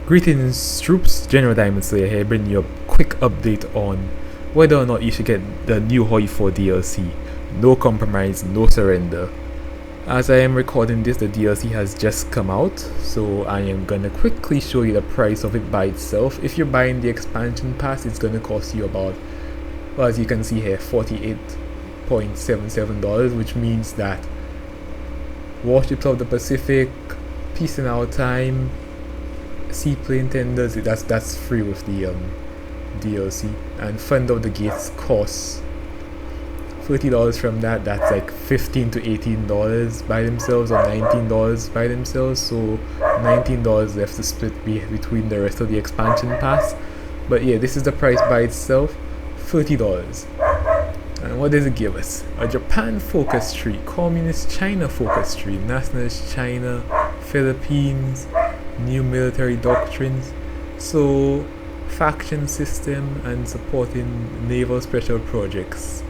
Greetings troops, General Diamond Slayer here, bringing you a quick update on whether or not you should get the new HOI4 DLC. No compromise, no surrender. As I am recording this, the DLC has just come out, so I am gonna quickly show you the price of it by itself. If you're buying the expansion pass, it's gonna cost you about, well, as you can see here, $48.77, which means that Warships of the Pacific, Peace in Our Time, Seaplane Tenders, that's free with the DLC, and Fund of the Gates costs $30 from that. That's like $15 to $18 by themselves, or $19 by themselves, so $19 left to split between the rest of the expansion pass. But yeah, this is the price by itself, $30. And what does it give us? A Japan focus tree, Communist China focus tree, Nationalist China, Philippines, new military doctrines, so faction system, and supporting naval special projects.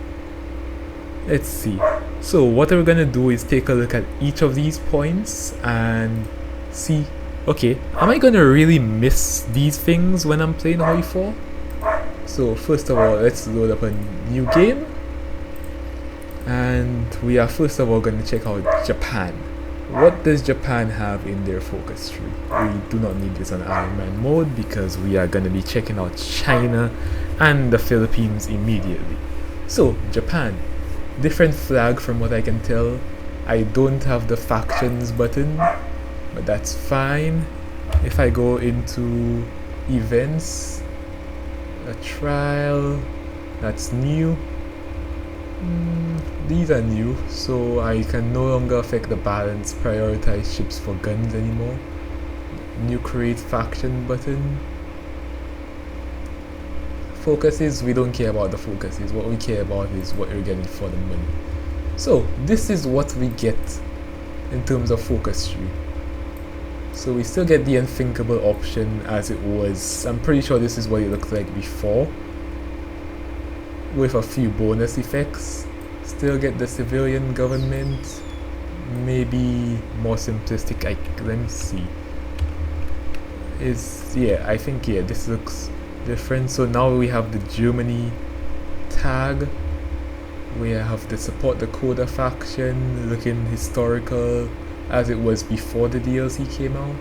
Let's see. So what we're gonna do is take a look at each of these points and see, okay, am I gonna really miss these things when I'm playing HOI4? So first of all, let's load up a new game, and we are first of all gonna check out Japan. What does Japan have in their focus tree? We do not need this on Iron Man mode because we are going to be checking out China and the Philippines immediately. So, Japan. Different flag from what I can tell. I don't have the factions button, but that's fine. If I go into events, a trial, that's new. These are new, so I can no longer affect the balance, prioritize ships for guns anymore. New create faction button. Focuses, we don't care about the focuses. What we care about is what you're getting for the money. So this is what we get in terms of focus tree. So we still get the unthinkable option as it was. I'm pretty sure this is what it looked like before, with a few bonus effects. Still get the civilian government, maybe more simplistic. Let me see. I think this looks different. So now we have the Germany tag, we have the support the Coda faction, looking historical as it was before the DLC came out.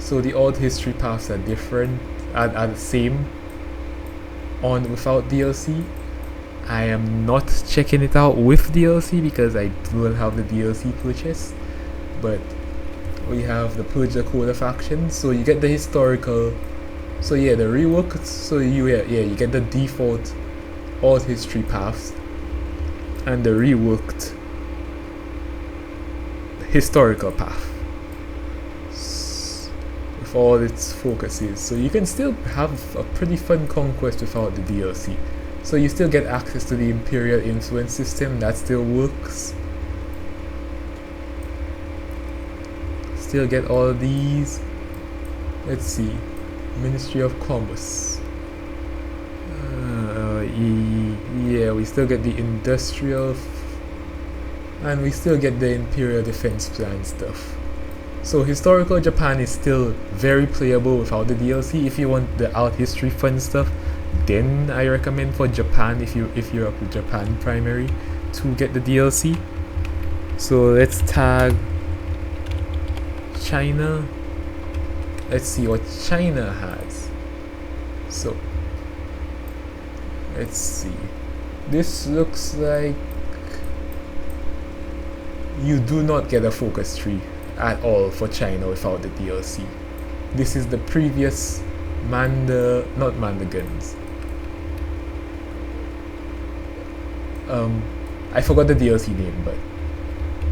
So the old history paths are different, are the same on without DLC. I am not checking it out with DLC because I don't have the DLC purchase, but we have the Purge the Coda faction, so you get the historical, so yeah, the reworked, so you get the default old history paths and the reworked historical path with all its focuses, so you can still have a pretty fun conquest without the DLC. So you still get access to the Imperial Influence system, that still works. Still get all of these. Let's see. Ministry of Commerce. Yeah, we still get the Industrial and we still get the Imperial Defense Plan stuff. So historical Japan is still very playable without the DLC. If you want the art history fun stuff, then I recommend for Japan, if you're up with Japan primary, to get the DLC. So let's tag China. Let's see what China has. So let's see. This looks like you do not get a focus tree at all for China without the DLC. This is the previous not Manda guns. I forgot the DLC name, but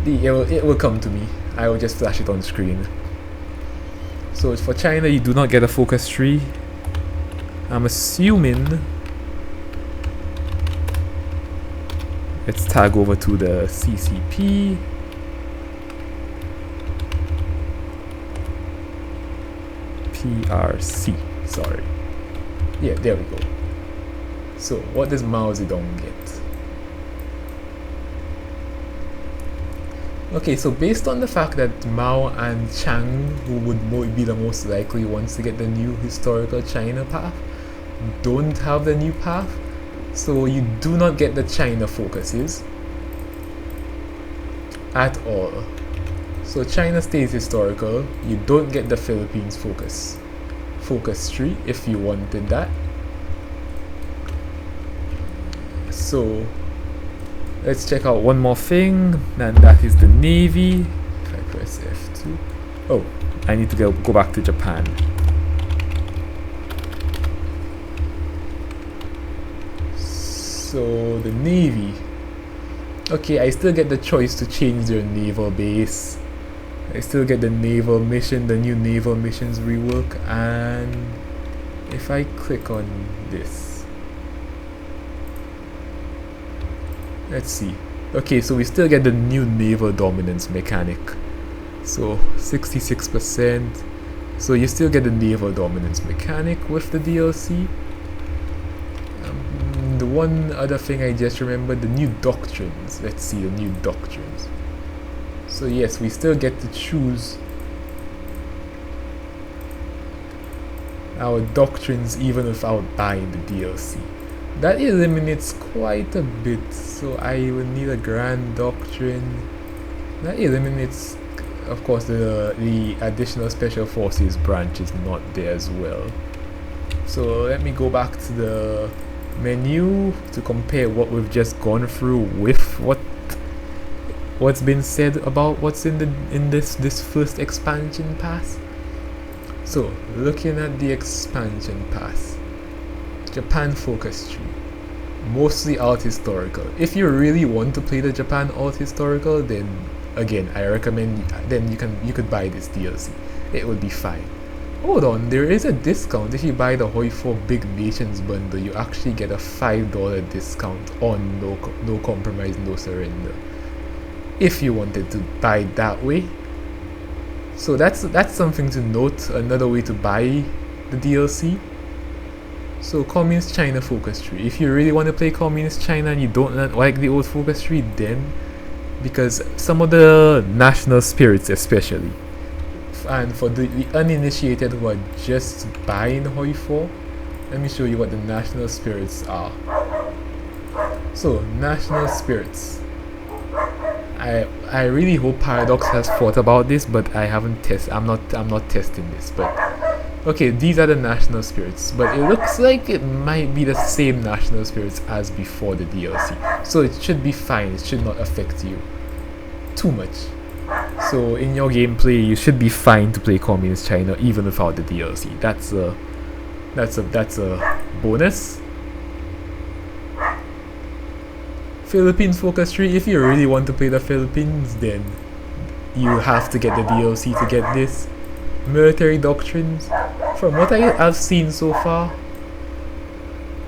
it will come to me. I will just flash it on screen. So for China, you do not get a focus tree. I'm assuming. Let's tag over to the CCP. PRC, sorry. Yeah, there we go. So what does Mao Zedong get? Okay, so based on the fact that Mao and Chang, who would be the most likely ones to get the new historical China path, don't have the new path, so you do not get the China focuses at all. So China stays historical, you don't get the Philippines focus tree if you wanted that. So let's check out one more thing, and that is the Navy. If I press F2, oh, I need to go back to Japan. So the Navy, okay, I still get the choice to change their naval base. I still get the naval mission, the new naval missions rework, and if I click on this, let's see. Okay, so we still get the new naval dominance mechanic. So 66%. So you still get the naval dominance mechanic with the DLC. The one other thing I just remembered, the new doctrines. Let's see the new doctrines. So yes, we still get to choose our doctrines even without buying the DLC. That eliminates quite a bit, so I will need a grand doctrine. That eliminates, of course, the additional special forces branch is not there as well. So let me go back to the menu to compare what we've just gone through with what's been said about what's in this first expansion pass. So looking at the expansion pass, Japan focus tree, mostly alt historical. If you really want to play the Japan alt historical, then again I recommend then you could buy this DLC. It would be fine. Hold on, there is a discount. If you buy the HOI4 Big Nations bundle, you actually get a $5 discount on no compromise, no surrender, if you wanted to buy that way. So that's something to note, another way to buy the DLC. So Communist China focus tree. If you really want to play Communist China and you don't like the old focus tree, then, because some of the national spirits especially, and for the uninitiated who are just buying HOI4, let me show you what the national spirits are. So national spirits, I really hope Paradox has thought about this, but I haven't tested. I'm not testing this, but okay, these are the national spirits, but it looks like it might be the same national spirits as before the DLC, so it should be fine. It should not affect you too much. So in your gameplay, you should be fine to play Communist China even without the DLC. That's a bonus. Philippines focus tree. If you really want to play the Philippines, then you have to get the DLC to get this. Military doctrines. From what I've seen so far,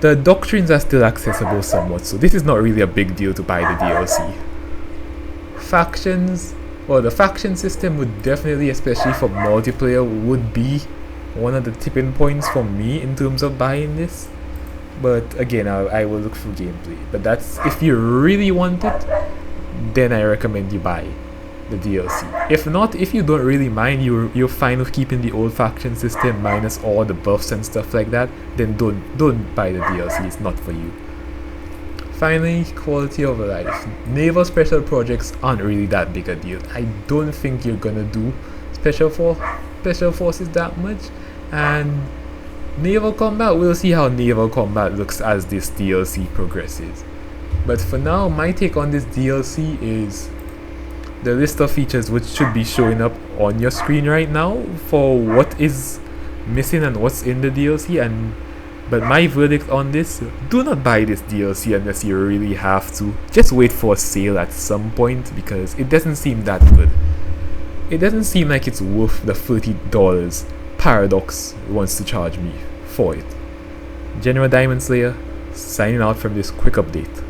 the doctrines are still accessible somewhat, so this is not really a big deal to buy the DLC. Factions. Well, the faction system would definitely, especially for multiplayer, would be one of the tipping points for me in terms of buying this. But again, I will look through gameplay. But that's, if you really want it, then I recommend you buy the DLC. If not, if you don't really mind, you're fine with keeping the old faction system minus all the buffs and stuff like that, then don't buy the DLC. It's not for you. Finally, quality of life. Naval special projects aren't really that big a deal. I don't think you're gonna do special forces that much, and naval combat, we'll see how naval combat looks as this DLC progresses. But for now, my take on this DLC is the list of features which should be showing up on your screen right now for what is missing and what's in the DLC. But my verdict on this, do not buy this DLC unless you really have to. Just wait for a sale at some point, because it doesn't seem that good. It doesn't seem like it's worth the $30 Paradox wants to charge me for it. General Diamond Slayer, signing out from this quick update.